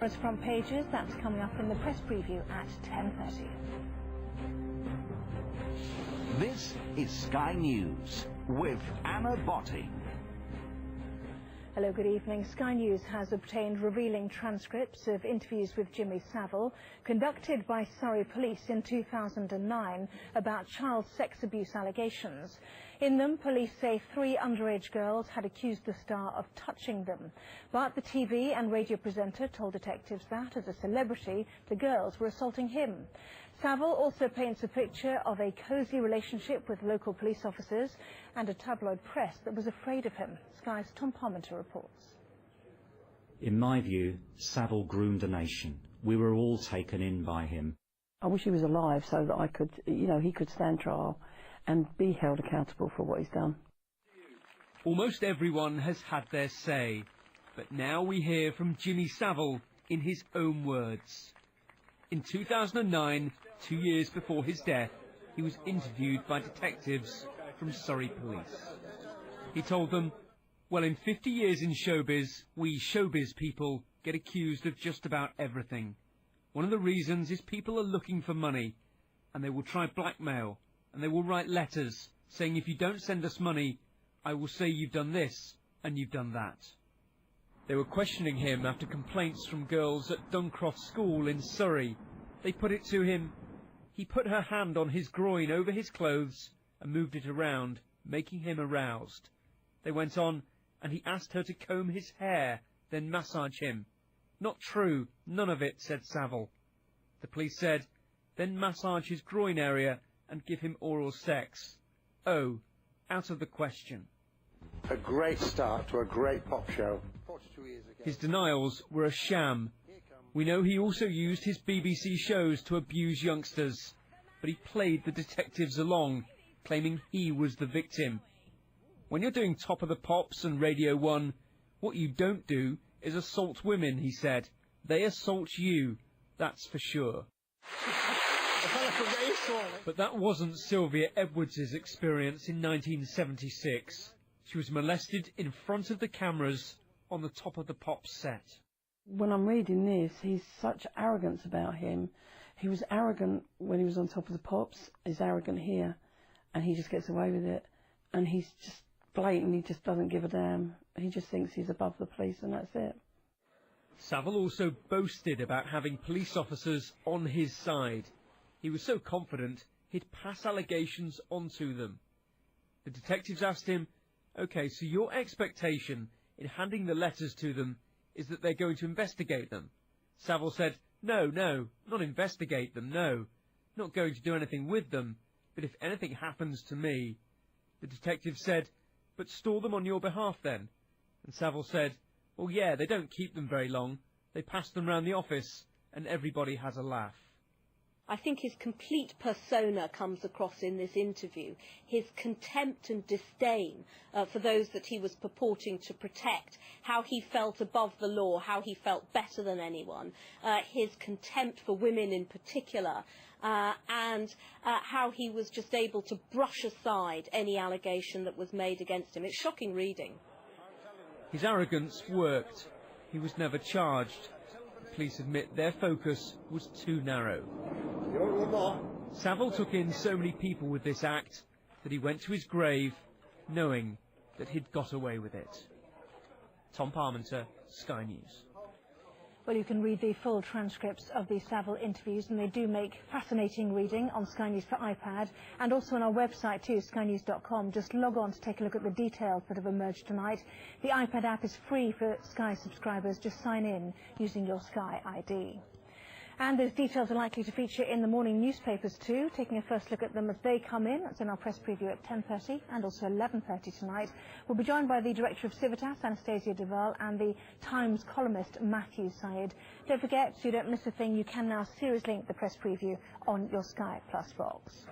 As front pages, that's coming up in the press preview at 10:30. This is Sky News with Anna Botting. Hello, good evening. Sky News has obtained revealing transcripts of interviews with Jimmy Savile conducted by Surrey Police in 2009 about child sex abuse allegations. In them, police say 3 underage girls had accused the star of touching them. But the TV and radio presenter told detectives that, as a celebrity, the girls were assaulting him. Savile also paints a picture of a cosy relationship with local police officers and a tabloid press that was afraid of him. Sky's Tom Parmenter reports. In my view, Savile groomed a nation. We were all taken in by him. I wish he was alive so that I could, he could stand trial and be held accountable for what he's done. Almost everyone has had their say, but now we hear from Jimmy Savile in his own words. In 2009, 2 years before his death, he was interviewed by detectives from Surrey Police. He told them, well, in 50 years in showbiz, we showbiz people get accused of just about everything. One of the reasons is people are looking for money, and they will try blackmail, and they will write letters saying, if you don't send us money, I will say you've done this and you've done that. They were questioning him after complaints from girls at Duncroft School in Surrey. They put it to him. He put her hand on his groin over his clothes and moved it around, making him aroused. They went on, and he asked her to comb his hair, then massage him. Not true, none of it, said Savile. The police said, then massage his groin area and give him oral sex. Oh, out of the question. A great start to a great pop show. 42 years ago. His denials were a sham. We know he also used his BBC shows to abuse youngsters, but he played the detectives along, claiming he was the victim. When you're doing Top of the Pops and Radio 1, what you don't do is assault women, he said. They assault you, that's for sure. But that wasn't Sylvia Edwards' experience in 1976. She was molested in front of the cameras on the Top of the Pops set. When I'm reading this, he's such arrogance about him. He was arrogant when he was on Top of the Pops. He's arrogant here, and he just gets away with it. And he's just blatant, he just doesn't give a damn. He just thinks he's above the police, and that's it. Savile also boasted about having police officers on his side. He was so confident he'd pass allegations onto them. The detectives asked him, OK, so your expectation in handing the letters to them is that they're going to investigate them? Savile said, no, not investigate them, no. Not going to do anything with them, but if anything happens to me. The detective said, but store them on your behalf then? And Savile said, well, yeah, they don't keep them very long. They pass them round the office, and everybody has a laugh. I think his complete persona comes across in this interview. His contempt and disdain for those that he was purporting to protect, how he felt above the law, how he felt better than anyone, his contempt for women in particular, and how he was just able to brush aside any allegation that was made against him. It's shocking reading. His arrogance worked. He was never charged. The police admit their focus was too narrow. Savile took in so many people with this act that he went to his grave knowing that he'd got away with it. Tom Parmenter, Sky News. Well, you can read the full transcripts of the Savile interviews, and they do make fascinating reading on Sky News for iPad and also on our website too, skynews.com. Just log on to take a look at the details that have emerged tonight. The iPad app is free for Sky subscribers. Just sign in using your Sky ID. And those details are likely to feature in the morning newspapers too, taking a first look at them as they come in. That's in our press preview at 10:30 and also 11:30 tonight. We'll be joined by the Director of Civitas, Anastasia Duval, and the Times columnist, Matthew Syed. Don't forget, so you don't miss a thing, you can now Sirius link the press preview on your Sky Plus box.